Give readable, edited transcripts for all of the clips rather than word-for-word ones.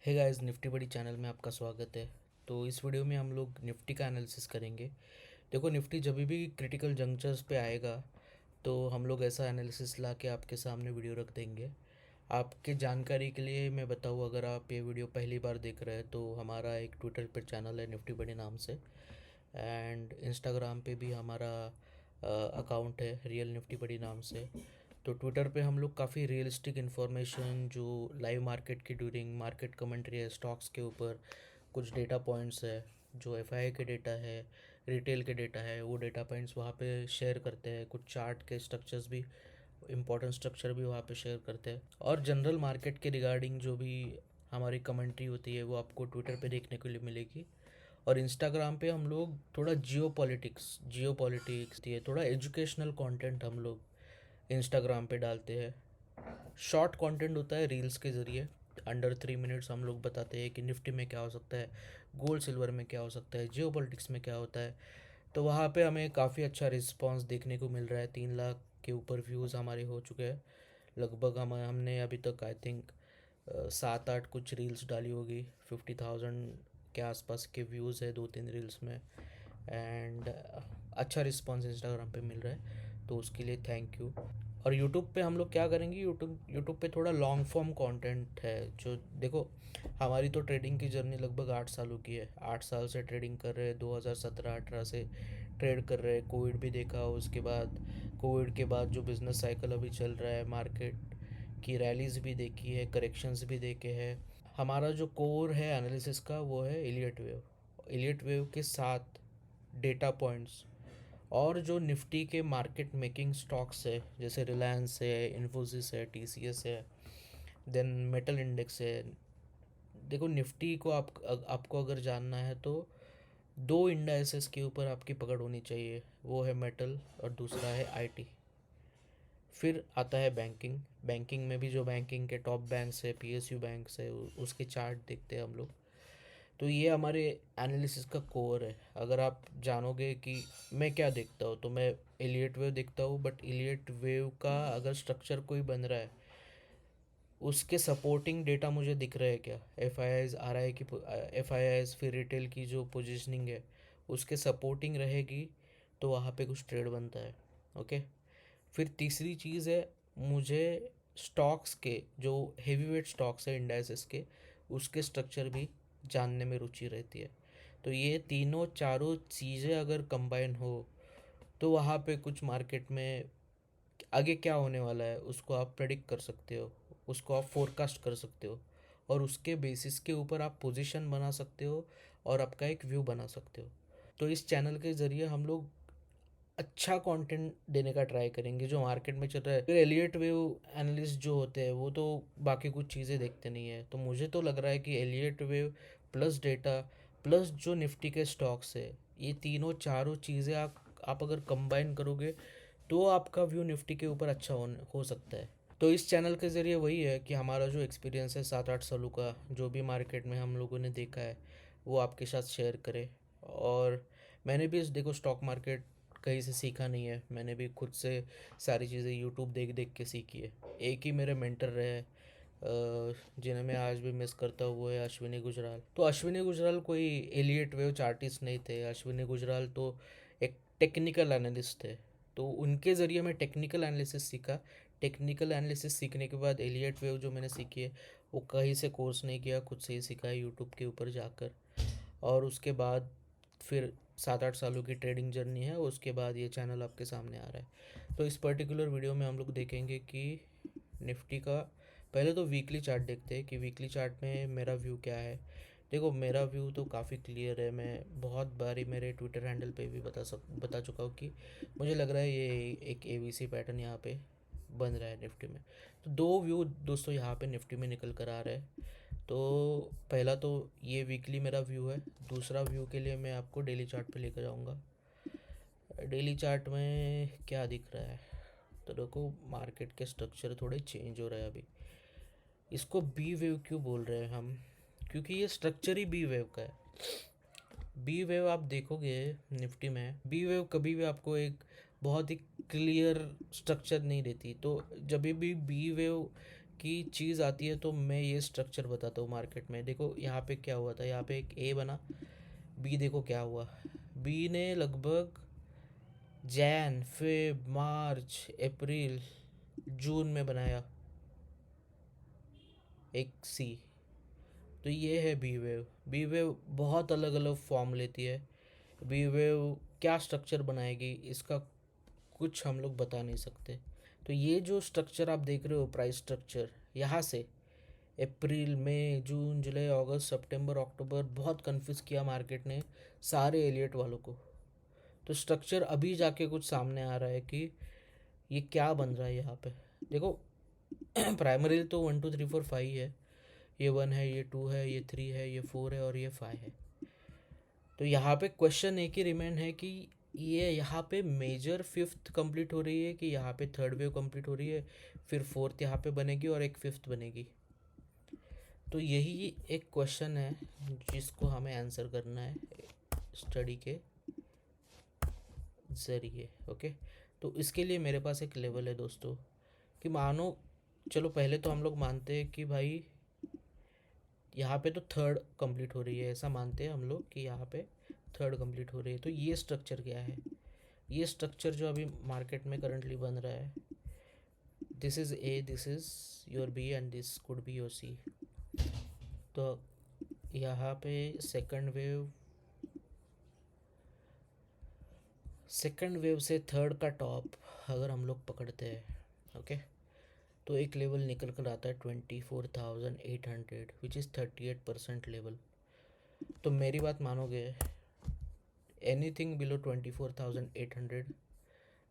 Hey guys, Nifty बड़ी channel में आपका स्वागत है। तो इस वीडियो में हम लोग निफ्टी का एनालिसिस करेंगे। देखो, निफ्टी जब भी क्रिटिकल जंक्चर्स पे आएगा तो हम लोग ऐसा एनालिसिस ला के आपके सामने वीडियो रख देंगे। आपके जानकारी के लिए मैं बताऊँ, अगर आप ये वीडियो पहली बार देख रहे हैं तो हमारा एक ट्विटर पर चैनल है निफ्टी बड़ी नाम से, एंड इंस्टाग्राम पे भी हमारा अकाउंट है रियल निफ्टी बड़ी नाम से। तो ट्विटर पे हम लोग काफ़ी रियलिस्टिक इन्फॉर्मेशन, जो लाइव मार्केट की ड्यूरिंग मार्केट कमेंट्री है, स्टॉक्स के ऊपर कुछ डेटा पॉइंट्स है, जो एफआईआई के डेटा है, रिटेल के डेटा है, वो डेटा पॉइंट्स वहाँ पे शेयर करते हैं। कुछ चार्ट के स्ट्रक्चर्स भी, इंपॉर्टेंट स्ट्रक्चर भी वहाँ पे शेयर करते हैं, और जनरल मार्केट के रिगार्डिंग जो भी हमारी कमेंट्री होती है वो आपको ट्विटर पे देखने के लिए मिलेगी। और इंस्टाग्राम पे हम लोग थोड़ा जियो पॉलिटिक्स ये थोड़ा एजुकेशनल कंटेंट हम लोग इंस्टाग्राम पे डालते हैं। शॉर्ट कंटेंट होता है रील्स के ज़रिए, अंडर 3 मिनट्स हम लोग बताते हैं कि निफ्टी में क्या हो सकता है, गोल्ड सिल्वर में क्या हो सकता है, जियो पॉलिटिक्स में क्या होता है। तो वहाँ पे हमें काफ़ी अच्छा रिस्पांस देखने को मिल रहा है। 3 लाख के ऊपर व्यूज़ हमारे हो चुके हैं लगभग। हमने अभी तक आई थिंक 7-8 कुछ रील्स डाली होगी। 50,000 के आसपास के व्यूज़ है 2-3 रील्स में, एंड अच्छा रिस्पांस इंस्टाग्राम पे मिल रहा है, तो उसके लिए थैंक यू। और यूट्यूब पे हम लोग क्या करेंगे, यूट्यूब पे थोड़ा लॉन्ग फॉर्म कंटेंट है। जो देखो, हमारी तो ट्रेडिंग की जर्नी लगभग 8 सालों की है। 8 साल से ट्रेडिंग कर रहे हैं, 2017-18 से ट्रेड कर रहे हैं। कोविड भी देखा, उसके बाद कोविड के बाद जो बिज़नेस साइकिल अभी चल रहा है, मार्केट की रैलीज भी देखी है, करेक्शंस भी देखे हैं। हमारा जो कोर है एनालिसिस का वो है एलियट वेव के साथ डेटा पॉइंट्स, और जो निफ्टी के मार्केट मेकिंग स्टॉक्स है, जैसे रिलायंस है, इन्फोसिस है, टीसीएस है, देन मेटल इंडेक्स है। देखो, निफ्टी को आपको अगर जानना है तो दो इंडाइसेस के ऊपर आपकी पकड़ होनी चाहिए, वो है मेटल और दूसरा है आईटी। फिर आता है बैंकिंग में भी जो बैंकिंग के टॉप बैंक्स है, पीएसयू बैंक्स है, उसके चार्ट देखते हैं हम लोग। तो ये हमारे एनालिसिस का कोर है। अगर आप जानोगे कि मैं क्या देखता हूँ, तो मैं एलियट वेव देखता हूँ, बट एलियट वेव का अगर स्ट्रक्चर कोई बन रहा है, उसके सपोर्टिंग डेटा मुझे दिख रहा है क्या, एफ आई आईज आर आई की, एफ आई आईज फिर रिटेल की जो पोजिशनिंग है उसके सपोर्टिंग रहेगी, तो वहाँ पे कुछ ट्रेड बनता है। ओके। फिर तीसरी चीज़ है, मुझे स्टॉक्स के जो हेवी वेट स्टॉक्स है इंडाइसेस के, उसके स्ट्रक्चर भी जानने में रुचि रहती है। तो ये तीनों चारों चीज़ें अगर कंबाइन हो तो वहाँ पे कुछ मार्केट में आगे क्या होने वाला है उसको आप प्रेडिक्ट कर सकते हो, उसको आप फोरकास्ट कर सकते हो, और उसके बेसिस के ऊपर आप पोजीशन बना सकते हो और आपका एक व्यू बना सकते हो। तो इस चैनल के ज़रिए हम लोग अच्छा कंटेंट देने का ट्राई करेंगे जो मार्केट में चल रहा है। फिर एलियट वेव एनालिस्ट जो होते हैं वो तो बाकी कुछ चीज़ें देखते नहीं है। तो मुझे तो लग रहा है कि Elliott wave plus data plus जो निफ्टी के स्टॉक्स है, ये तीनों चारों चीज़ें आप अगर कंबाइन करोगे तो आपका व्यू निफ्टी के ऊपर अच्छा हो सकता है। तो इस चैनल के ज़रिए वही है कि हमारा जो एक्सपीरियंस है 7-8 सालों का, जो भी मार्केट में हम लोगों ने देखा है वो आपके साथ शेयर करें। और मैंने भी देखो, स्टॉक मार्केट कहीं से सीखा नहीं है, मैंने भी खुद से सारी चीज़ें यूट्यूब देख देख के सीखी है। एक ही मेरे मेंटर रहे, जिन्हें मैं आज भी मिस करता हूँ, वो है अश्विनी गुजराल। तो अश्विनी गुजराल कोई एलियट वेव चार्टिस्ट नहीं थे। अश्विनी गुजराल तो एक टेक्निकल एनालिस्ट थे। तो उनके ज़रिए मैं टेक्निकल एनालिसिस सीखा। टेक्निकल एनालिसिस सीखने के बाद एलियट वेव जो मैंने सीखी है वो कहीं से कोर्स नहीं किया, खुद से ही सीखा है यूट्यूब के ऊपर जाकर। और उसके बाद फिर 7-8 सालों की ट्रेडिंग जर्नी है, उसके बाद ये चैनल आपके सामने आ रहा है। तो इस पर्टिकुलर वीडियो में हम लोग देखेंगे कि निफ्टी का, पहले तो वीकली चार्ट देखते हैं कि वीकली चार्ट में मेरा व्यू क्या है। देखो, मेरा व्यू तो काफ़ी क्लियर है। मैं बहुत बारी मेरे ट्विटर हैंडल पे भी बता चुका हूँ कि मुझे लग रहा है ये एक एवीसी पैटर्न यहाँ पे बन रहा है निफ्टी में। तो दो व्यू दोस्तों यहाँ पे निफ्टी में निकल कर आ रहा है। तो पहला तो ये वीकली मेरा व्यू है। दूसरा व्यू के लिए मैं आपको डेली चार्ट पे लेकर जाऊँगा। डेली चार्ट में क्या दिख रहा है, तो देखो, मार्केट के स्ट्रक्चर थोड़े चेंज हो रहे हैं अभी। इसको बी वेव क्यों बोल रहे हैं हम, क्योंकि ये स्ट्रक्चर ही बी वेव का है। बी वेव आप देखोगे निफ्टी में, बी वेव कभी भी आपको एक बहुत ही क्लियर स्ट्रक्चर नहीं देती। तो जब भी बी वेव कि चीज़ आती है तो मैं ये स्ट्रक्चर बताता हूँ मार्केट में। देखो यहाँ पे क्या हुआ था, यहाँ पे एक ए बना, बी देखो क्या हुआ। बी ने लगभग जैन फेब मार्च अप्रैल जून में बनाया एक सी। तो ये है बी वेव। बी वेव बहुत अलग अलग फॉर्म लेती है। बी वेव क्या स्ट्रक्चर बनाएगी इसका कुछ हम लोग बता नहीं सकते। तो ये जो स्ट्रक्चर आप देख रहे हो, प्राइस स्ट्रक्चर, यहाँ से अप्रैल मई जून जुलाई अगस्त सितंबर अक्टूबर बहुत कन्फ्यूज़ किया मार्केट ने सारे एलियट वालों को। तो स्ट्रक्चर अभी जाके कुछ सामने आ रहा है कि ये क्या बन रहा है यहाँ पे। देखो प्राइमरी तो 1 2 3 4 5 है, ये 1 है, ये 2 है, ये 3 है, ये 4 है और ये 5 है। तो यहाँ पे क्वेश्चन एक ही रिमेन है कि ये यहाँ पे मेजर फिफ्थ कंप्लीट हो रही है कि यहाँ पे थर्ड वेव कंप्लीट हो रही है, फिर फोर्थ यहाँ पे बनेगी और एक फिफ्थ बनेगी। तो यही एक क्वेश्चन है जिसको हमें आंसर करना है स्टडी के ज़रिए। ओके, तो इसके लिए मेरे पास एक लेवल है दोस्तों कि मानो, चलो पहले तो हम लोग मानते हैं कि भाई यहाँ पे तो थर्ड कंप्लीट हो रही है, ऐसा मानते हैं हम लोग कि यहाँ पे थर्ड कंप्लीट हो रही है। तो ये स्ट्रक्चर क्या है, ये स्ट्रक्चर जो अभी मार्केट में करंटली बन रहा है, this is A, this is your B and this could be your C. तो यहाँ पे सेकंड वेव से थर्ड का टॉप अगर हम लोग पकड़ते हैं, ओके, तो एक लेवल निकल कर आता है 24,800 विच इज़ 38% लेवल। तो मेरी बात मानोगे, एनीथिंग बिलो 24,800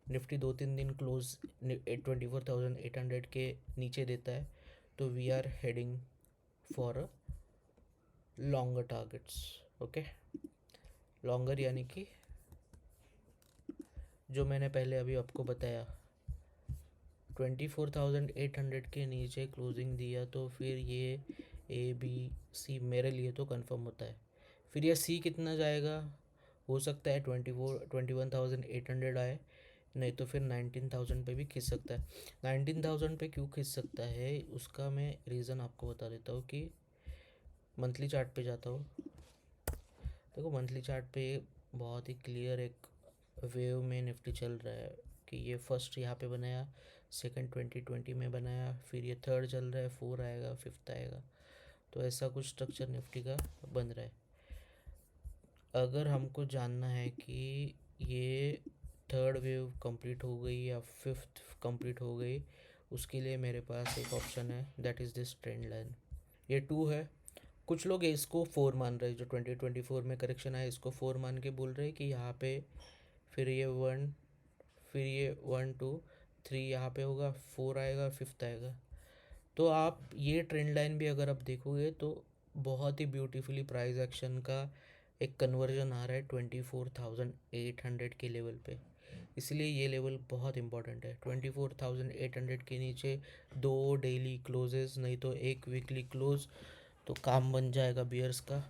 निफ्टी 2 3 दिन क्लोज 24,800 के नीचे देता है तो we are heading for a longer targets. Okay, longer यानी कि जो मैंने पहले अभी आपको बताया 24,800 के नीचे क्लोजिंग दिया तो फिर ये ए बी सी मेरे लिए तो कंफर्म होता है। फिर ये सी कितना जाएगा, हो सकता है 21,800 आए, नहीं तो फिर 19,000 पे भी खिंच सकता है। 19,000 पे क्यों खिंच सकता है उसका मैं रीज़न आपको बता देता हूँ कि मंथली चार्ट पे जाता हूँ। देखो मंथली चार्ट पे बहुत ही क्लियर एक वेव में निफ्टी चल रहा है कि ये फर्स्ट यहाँ पे बनाया, सेकंड 2020 में बनाया, फिर ये थर्ड चल रहा है, 4 आएगा, फिफ्थ आएगा। तो ऐसा कुछ स्ट्रक्चर निफ्टी का बन रहा है। अगर हमको जानना है कि ये थर्ड वेव कंप्लीट हो गई या फिफ्थ कंप्लीट हो गई, उसके लिए मेरे पास एक ऑप्शन है, that is this trend line. ये 2 है, कुछ लोग इसको 4 मान रहे हैं, जो 2024 में करेक्शन आया इसको 4 मान के बोल रहे हैं कि यहाँ पे फिर ये 1, फिर ये 1 2 3 यहाँ पे होगा, 4 आएगा, फिफ्थ आएगा। तो आप ये ट्रेंड लाइन भी अगर आप देखोगे तो बहुत ही ब्यूटीफुली प्राइस एक्शन का एक कन्वर्जन आ रहा है 24,800 के लेवल पे। इसलिए ये लेवल बहुत इंपॉर्टेंट है। 24,800 के नीचे 2 डेली क्लोजेस, नहीं तो एक वीकली क्लोज, तो काम बन जाएगा बियर्स का,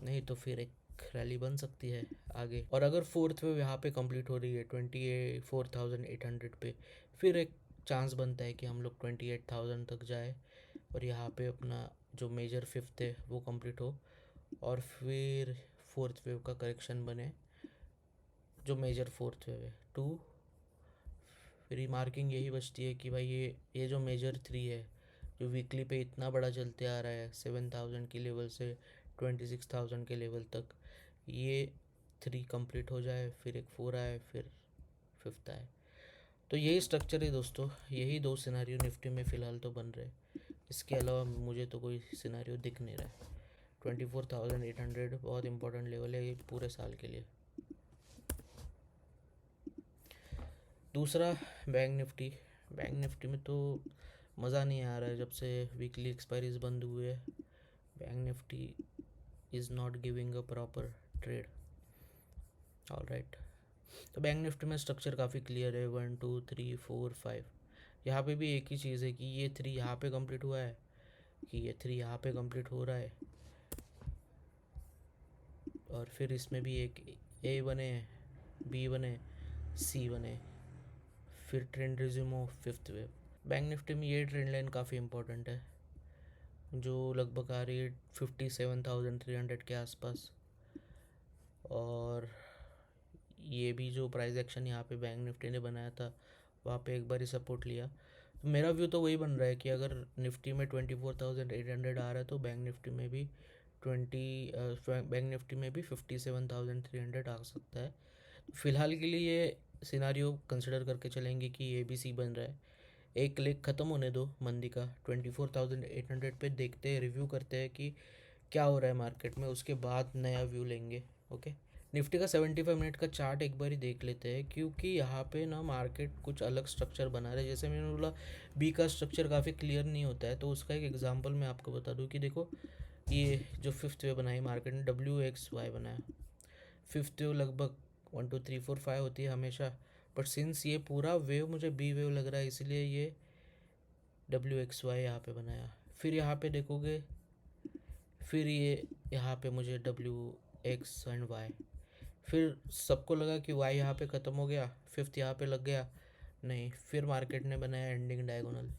नहीं तो फिर एक रैली बन सकती है आगे। और अगर फोर्थ वेव यहाँ पे कंप्लीट हो रही है 24,800 पे, फिर एक चांस बनता है कि हम लोग 28,000 तक जाए और यहाँ पे अपना जो मेजर फिफ्थ है वो कंप्लीट हो और फिर फोर्थ वेव का करेक्शन बने, जो मेजर फोर्थ वेव है 2। फिर मार्किंग यही बचती है कि भाई ये जो मेजर 3 है जो वीकली पे इतना बड़ा चलते आ रहा है 7,000 के लेवल से 26,000 के लेवल तक, ये 3 कंप्लीट हो जाए, फिर एक 4 आए, फिर फिफ्थ आए। तो यही स्ट्रक्चर है दोस्तों, यही 2 सिनेरियो निफ्टी में फ़िलहाल तो बन रहे। इसके अलावा मुझे तो कोई सिनेरियो दिख नहीं रहा है। 24,800 बहुत इंपॉर्टेंट लेवल है पूरे साल के लिए। दूसरा बैंक निफ्टी। बैंक निफ्टी में तो मज़ा नहीं आ रहा है, जब से वीकली एक्सपायरीज बंद हुए bank Nifty is not giving a proper trade. All right, तो बैंक निफ्टी में स्ट्रक्चर काफ़ी क्लियर है, 1 2 3 4 5। यहाँ पे भी एक ही चीज़ है कि ये 3 यहाँ पे कंप्लीट हुआ है, कि ये 3 यहाँ पे कंप्लीट हो रहा है, और फिर इसमें भी एक ए बने, बी बने, सी बने, फिर ट्रेंड रिज्यूम हो फिफ्थ वेव। बैंक निफ्टी में ये ट्रेंड लाइन काफ़ी इंपॉर्टेंट है, जो लगभग आ रही है 57,300 के आसपास। और ये भी जो प्राइस एक्शन यहाँ पे बैंक निफ्टी ने बनाया था, वहाँ पे एक बार ही सपोर्ट लिया। तो मेरा व्यू तो वही बन रहा है कि अगर निफ्टी में 24,800 आ रहा है तो बैंक निफ्टी में भी 57,300 आ सकता है। फ़िलहाल के लिए ये सिनारियो कंसिडर करके चलेंगे कि ये भी सी बन रहा है। एक लेग ख़त्म होने दो मंदी का 24,800 पे, देखते हैं, रिव्यू करते हैं कि क्या हो रहा है मार्केट में, उसके बाद नया व्यू लेंगे। ओके, निफ्टी का 75 मिनट का चार्ट एक बार ही देख लेते हैं, क्योंकि यहाँ पे ना मार्केट कुछ अलग स्ट्रक्चर बना रहा है। जैसे मैंने बोला, बी का स्ट्रक्चर काफ़ी क्लियर नहीं होता है, तो उसका एक एग्जांपल मैं आपको बता दूँ कि देखो, ये जो फिफ्थ वे बनाई मार्केट ने, WXY बनाया। फिफ्थ वेव लगभग 1 2 3 4 5 होती है हमेशा, बट सिंस ये पूरा वेव मुझे बी वेव लग रहा है, इसलिए ये WXY यहाँ पे बनाया। फिर यहाँ पे देखोगे, फिर ये यहाँ पे मुझे WX&Y, फिर सबको लगा कि वाई यहाँ पे ख़त्म हो गया, फिफ्थ यहाँ पे लग गया, नहीं, फिर मार्केट ने बनाया एंडिंग डायगोनल,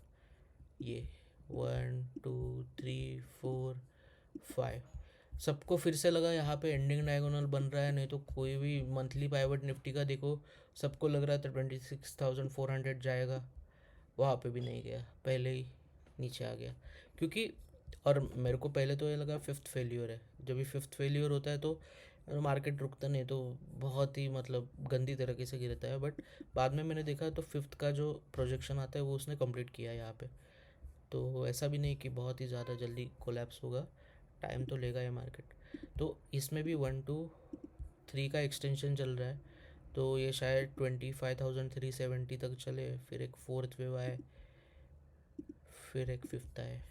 ये 1 2 3 4 5, सबको फिर से लगा यहाँ पे एंडिंग डायगोनल बन रहा है। नहीं तो कोई भी मंथली पाइवट निफ्टी का देखो, सबको लग रहा था 26,400 जाएगा, वहाँ पे भी नहीं गया, पहले ही नीचे आ गया। क्योंकि और मेरे को पहले तो ये लगा फिफ्थ फेल्यूर है। जब भी फिफ्थ फेल्यूर होता है तो मार्केट रुकता नहीं, तो बहुत ही मतलब गंदी तरीके से गिरता है। बट बाद में मैंने देखा तो फिफ्थ का जो प्रोजेक्शन आता है वो उसने कंप्लीट किया है यहाँ पे। तो ऐसा भी नहीं कि बहुत ही ज़्यादा जल्दी कोलैप्स होगा, टाइम तो लेगा ये मार्केट। तो इसमें भी 1 2 3 का एक्सटेंशन चल रहा है, तो ये शायद 25,370 तक चले, फिर एक फोर्थ वेव आए, फिर एक फिफ्थ आए,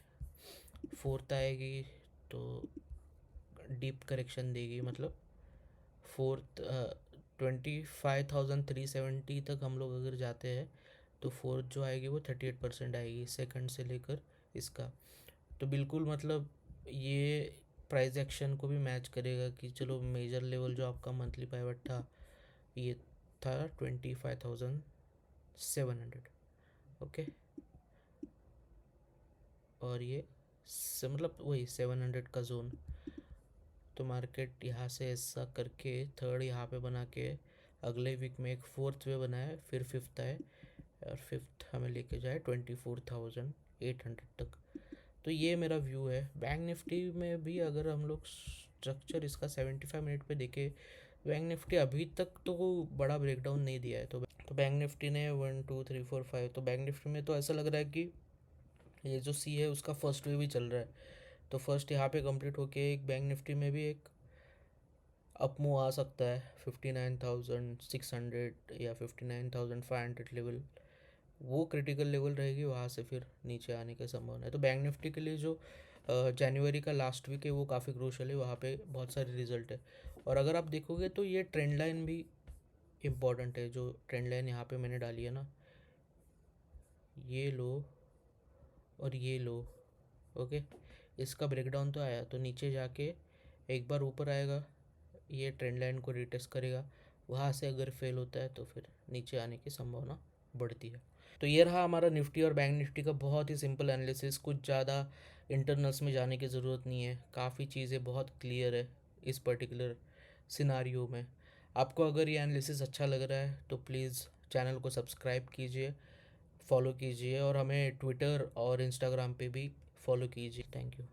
फोर्थ आएगी तो डीप करेक्शन देगी, मतलब फोर्थ 25,370 तक हम लोग अगर जाते हैं तो फोर्थ जो आएगी वो 38% आएगी सेकंड से लेकर इसका। तो बिल्कुल मतलब ये प्राइस एक्शन को भी मैच करेगा कि चलो मेजर लेवल जो आपका मंथली पाइवट था, ये था 25,700। ओके, और ये मतलब वही 700 का जोन। तो मार्केट यहाँ से ऐसा करके थर्ड यहाँ पे बना के अगले वीक में एक फोर्थ वे बनाए, फिर फिफ्थ आए, और फिफ्थ हमें लेके जाए 24,800 तक। तो ये मेरा व्यू है। बैंक निफ्टी में भी अगर हम लोग स्ट्रक्चर इसका 75 मिनट पे देखें, बैंक निफ्टी अभी तक तो बड़ा ब्रेकडाउन नहीं दिया है। तो बैंक निफ्टी ने 1 2 3 4 5, तो बैंक निफ्टी में तो ऐसा लग रहा है कि ये जो सी है उसका फर्स्ट वे भी चल रहा है। तो फर्स्ट यहाँ पे कंप्लीट होके एक बैंक निफ्टी में भी एक अपमूव आ सकता है 59,600 या 59,500 लेवल, वो क्रिटिकल लेवल रहेगी, वहाँ से फिर नीचे आने की संभावना है। तो बैंक निफ्टी के लिए जो जनवरी का लास्ट वीक है वो काफ़ी क्रूशल है, वहाँ पे बहुत सारे रिजल्ट है। और अगर आप देखोगे तो ये ट्रेंड लाइन भी इम्पॉर्टेंट है, जो ट्रेंड लाइन यहाँ पे मैंने डाली है ना, ये लो और ये लो। ओके, इसका ब्रेकडाउन तो आया, तो नीचे जाके एक बार ऊपर आएगा, ये ट्रेंड लाइन को रिटेस्ट करेगा, वहाँ से अगर फेल होता है तो फिर नीचे आने की संभावना बढ़ती है। तो ये रहा हमारा निफ्टी और बैंक निफ्टी का बहुत ही सिंपल एनालिसिस। कुछ ज़्यादा इंटरनल्स में जाने की ज़रूरत नहीं है, काफ़ी चीज़ें बहुत क्लियर है इस पर्टिकुलर सिनारियो में। आपको अगर ये एनालिसिस अच्छा लग रहा है तो प्लीज़ चैनल को सब्सक्राइब कीजिए, फॉलो कीजिए, और हमें ट्विटर और इंस्टाग्राम पे भी फॉलो कीजिए। Thank you.